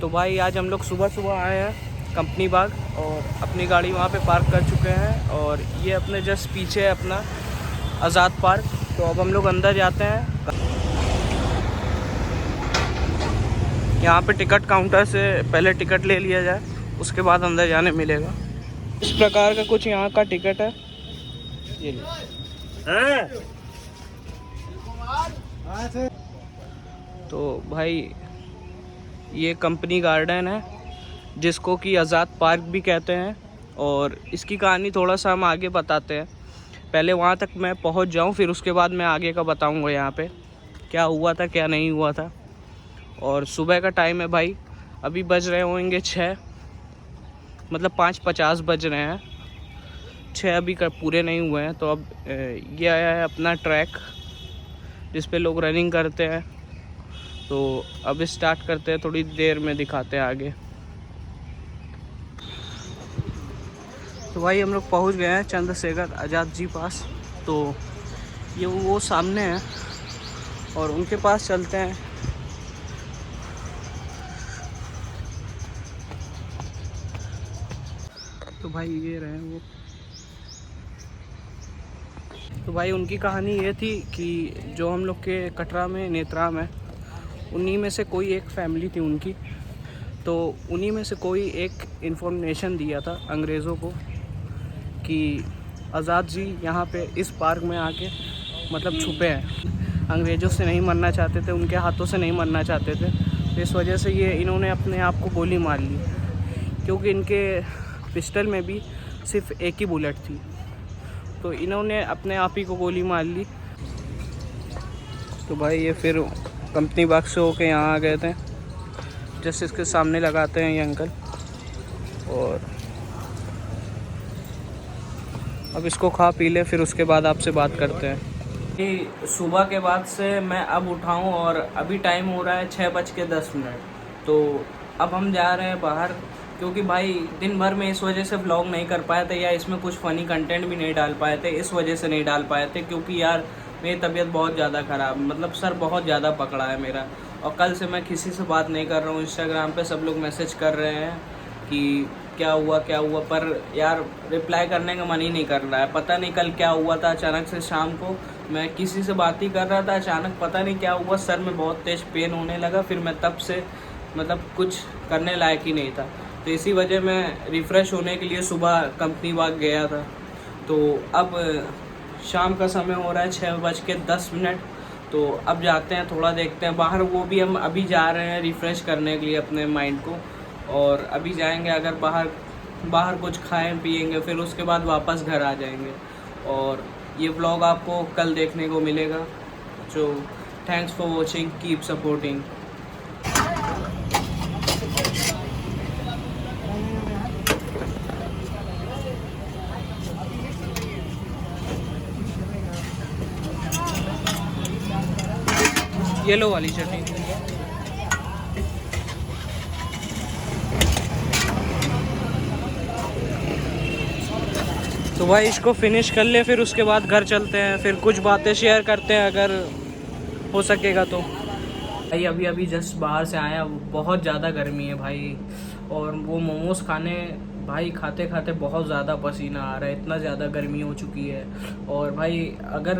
तो भाई आज हम लोग सुबह सुबह आए हैं कंपनी बाग और अपनी गाड़ी वहाँ पे पार्क कर चुके हैं और ये अपने जस्ट पीछे है अपना आज़ाद पार्क। तो अब हम लोग अंदर जाते हैं। यहाँ पे टिकट काउंटर से पहले टिकट ले लिया जाए, उसके बाद अंदर जाने मिलेगा। इस प्रकार का कुछ यहाँ का टिकट है, ये तो भाई ये कंपनी गार्डन है जिसको कि आज़ाद पार्क भी कहते हैं और इसकी कहानी थोड़ा सा हम आगे बताते हैं। पहले वहाँ तक मैं पहुँच जाऊँ, फिर उसके बाद मैं आगे का बताऊँगा यहाँ पे क्या हुआ था क्या नहीं हुआ था। और सुबह का टाइम है भाई, अभी बज रहे होंगे 6, मतलब 5:50 बज रहे हैं, 6 अभी पूरे नहीं हुए हैं। तो अब ये आया है अपना ट्रैक जिस पे लोग रनिंग करते हैं। तो अब स्टार्ट करते हैं, थोड़ी देर में दिखाते हैं आगे। तो भाई हम लोग पहुंच गए हैं चंद्रशेखर आज़ाद जी पास। तो ये वो सामने है और उनके पास चलते हैं। तो भाई ये रहे वो। तो भाई उनकी कहानी ये थी कि जो हम लोग के कटरा में नेत्राम है, उन्हीं में से कोई एक फैमिली थी उनकी। तो उन्हीं में से कोई एक इन्फॉर्मेशन दिया था अंग्रेज़ों को कि आज़ाद जी यहाँ पे इस पार्क में आके मतलब छुपे हैं। अंग्रेज़ों से नहीं मरना चाहते थे, उनके हाथों से नहीं मरना चाहते थे। तो इस वजह से ये इन्होंने अपने आप को गोली मार ली, क्योंकि इनके पिस्टल में भी सिर्फ एक ही बुलेट थी। तो इन्होंने अपने आप ही को गोली मार ली। तो भाई ये फिर कंपनी बाग से होके यहाँ आ गए थे। जस्ट इसके सामने लगाते हैं ये अंकल। और अब इसको खा पी ले, फिर उसके बाद आपसे बात करते हैं। कि सुबह के बाद से मैं अब उठाऊँ और अभी टाइम हो रहा है 6:10। तो अब हम जा रहे हैं बाहर, क्योंकि भाई दिन भर में इस वजह से व्लॉग नहीं कर पाए थे या इसमें कुछ फ़नी कंटेंट भी नहीं डाल पाए थे। इस वजह से नहीं डाल पाए थे क्योंकि यार मेरी तबीयत बहुत ज़्यादा ख़राब, मतलब सर बहुत ज़्यादा पकड़ा है मेरा। और कल से मैं किसी से बात नहीं कर रहा हूँ। इंस्टाग्राम पे सब लोग मैसेज कर रहे हैं कि क्या हुआ, पर यार रिप्लाई करने का मन ही नहीं कर रहा है। पता नहीं कल क्या हुआ था, अचानक से शाम को मैं किसी से बात ही कर रहा था, अचानक पता नहीं क्या हुआ, सर में बहुत तेज़ पेन होने लगा। फिर मैं तब से मतलब कुछ करने लायक ही नहीं था। तो इसी वजह मैं रिफ़्रेश होने के लिए सुबह कंपनी बाग गया था। तो अब शाम का समय हो रहा है 6:10। तो अब जाते हैं, थोड़ा देखते हैं बाहर। वो भी हम अभी जा रहे हैं रिफ़्रेश करने के लिए अपने माइंड को। और अभी जाएंगे, अगर बाहर कुछ खाएं पिएंगे, फिर उसके बाद वापस घर आ जाएंगे। और ये व्लॉग आपको कल देखने को मिलेगा। जो thanks for watching, keep supporting. Yellow वाली चटनी। तो भाई इसको फिनिश कर ले, फिर उसके बाद घर चलते हैं, फिर कुछ बातें शेयर करते हैं अगर हो सकेगा तो। भाई अभी जस्ट बाहर से आया, बहुत ज़्यादा गर्मी है भाई। और वो मोमोज़ खाने भाई खाते खाते बहुत ज़्यादा पसीना आ रहा है, इतना ज़्यादा गर्मी हो चुकी है। और भाई अगर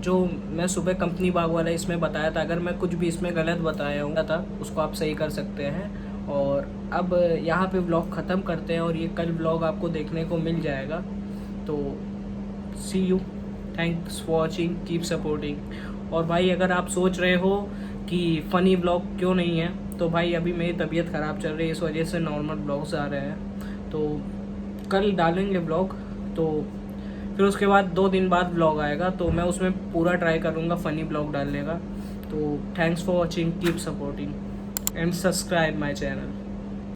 जो मैं सुबह कंपनी बाग वाला इसमें बताया था, अगर मैं कुछ भी इसमें गलत बताया हूँ था उसको आप सही कर सकते हैं। और अब यहाँ पे व्लॉग ख़त्म करते हैं और ये कल व्लॉग आपको देखने को मिल जाएगा। तो see you, thanks for watching, keep supporting. और भाई अगर आप सोच रहे हो कि फ़नी ब्लॉग क्यों नहीं है, तो भाई अभी मेरी तबीयत ख़राब चल रही है, इस वजह से नॉर्मल ब्लॉग्स आ रहे हैं। तो कल डालेंगे ब्लॉग, तो फिर उसके बाद 2 दिन बाद ब्लॉग आएगा, तो मैं उसमें पूरा ट्राई करूँगा फ़नी ब्लॉग डालने का। तो thanks for watching, keep supporting and subscribe my channel.